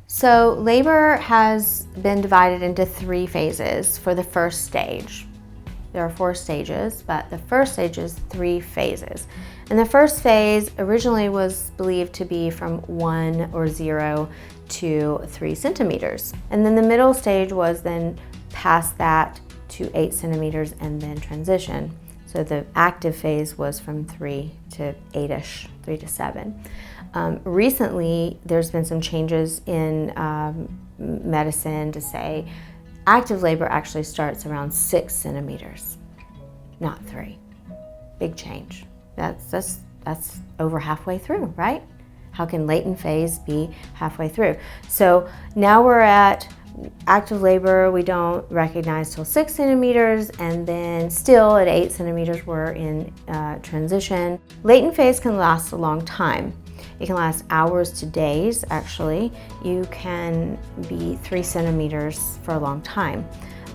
So labor has been divided into 3 phases for the first stage. There are 4 stages, but the first stage is 3 phases. And the first phase originally was believed to be from 1 or 0 to 3 centimeters. And then the middle stage was then past that to 8 centimeters and then transition. So the active phase was from 3 to 8-ish, 3 to 7. Recently, there's been some changes in medicine to say active labor actually starts around 6 centimeters, not 3. Big change. That's over halfway through, right? How can latent phase be halfway through? So now we're at active labor. We don't recognize till 6 centimeters, and then still at 8 centimeters we're in transition. Latent phase can last a long time. It can last hours to days, actually. You can be 3 centimeters for a long time.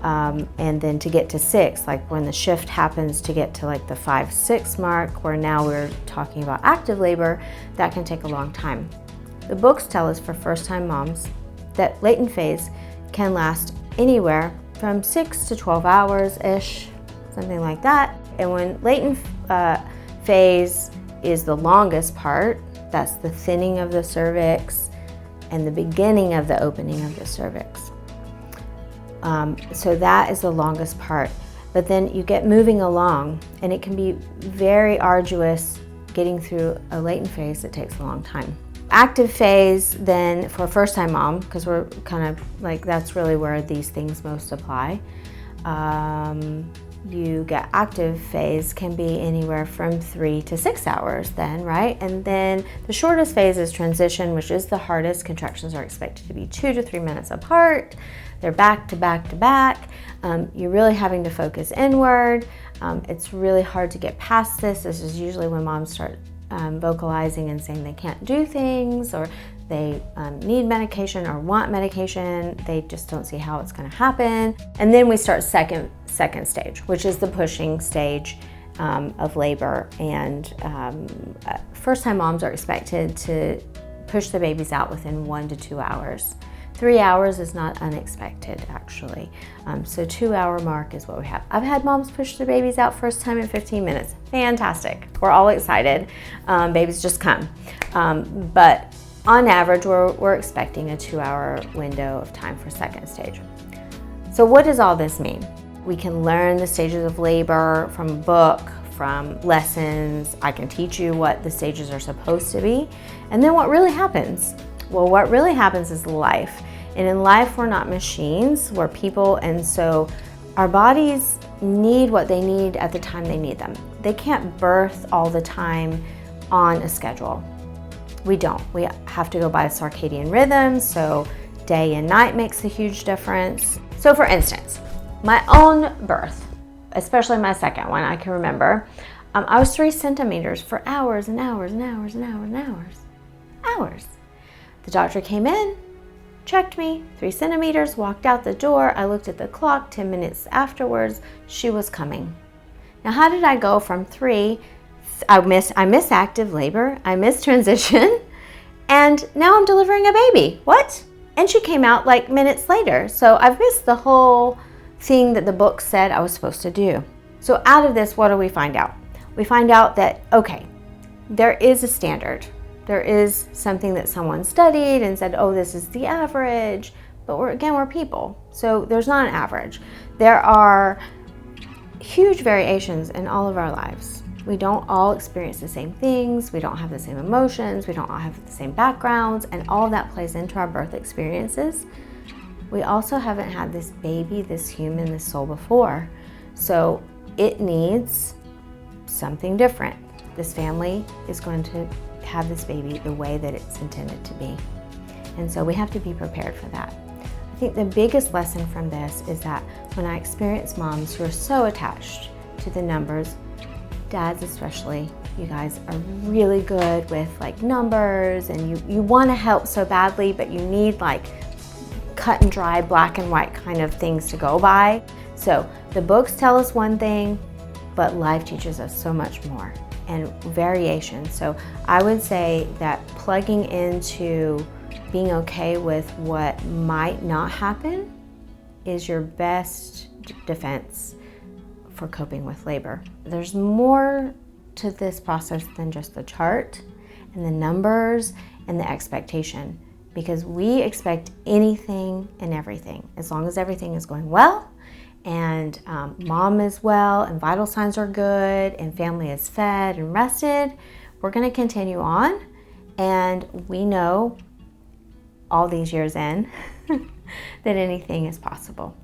And then to get to 6, like when the shift happens to get to like the 5-6 mark, where now we're talking about active labor, that can take a long time. The books tell us for first-time moms that latent phase can last anywhere from 6 to 12 hours-ish, something like that. And when latent phase is the longest part, that's the thinning of the cervix and the beginning of the opening of the cervix. So that is the longest part. But then you get moving along, and it can be very arduous getting through a latent phase that takes a long time. Active phase then for first-time mom, because we're kind of like, that's really where these things most apply. You get active phase can be anywhere from 3 to 6 hours then, right? And then the shortest phase is transition, which is the hardest. Contractions are expected to be 2 to 3 minutes apart. They're back to back to back. You're really having to focus inward. It's really hard to get past this. This is usually when moms start vocalizing and saying they can't do things, or they need medication or want medication. They just don't see how it's going to happen. And then we start second stage, which is the pushing stage of labor. And first-time moms are expected to push the babies out within 1 to 2 hours. 3 hours is not unexpected, actually. So 2-hour mark is what we have. I've had moms push their babies out first time in 15 minutes. Fantastic. We're all excited. Babies just come. But on average, we're expecting a 2-hour window of time for second stage. So what does all this mean? We can learn the stages of labor from a book, from lessons. I can teach you what the stages are supposed to be. And then what really happens? Well, what really happens is life. And in life, we're not machines, we're people. And so our bodies need what they need at the time they need them. They can't birth all the time on a schedule. We don't. We have to go by circadian rhythms, so day and night makes a huge difference. So for instance, my own birth, especially my second one, I can remember, I was 3 centimeters for hours and hours and hours and hours and hours. Hours. The doctor came in, checked me, 3 centimeters, walked out the door. I looked at the clock, 10 minutes afterwards, she was coming. Now, how did I go from 3, I miss active labor, I miss transition, and now I'm delivering a baby? What? And she came out like minutes later. So I've missed the whole thing that the book said I was supposed to do. So out of this, what do we find out? We find out that, okay, there is a standard. There is something that someone studied and said, oh, this is the average, but we're people. So there's not an average. There are huge variations in all of our lives. We don't all experience the same things. We don't have the same emotions. We don't all have the same backgrounds, and all of that plays into our birth experiences. We also haven't had this baby, this human, this soul before. So it needs something different. This family is going to have this baby the way that it's intended to be. And so we have to be prepared for that. I think the biggest lesson from this is that when I experience moms who are so attached to the numbers, dads especially, you guys are really good with like numbers, and you want to help so badly, but you need like cut and dry, black and white kind of things to go by. So the books tell us one thing, but life teaches us so much more, and variation. So I would say that plugging into being okay with what might not happen is your best defense for coping with labor. There's more to this process than just the chart and the numbers and the expectation, because we expect anything and everything. As long as everything is going well and mom is well and vital signs are good and family is fed and rested, we're going to continue on. And we know all these years in that anything is possible.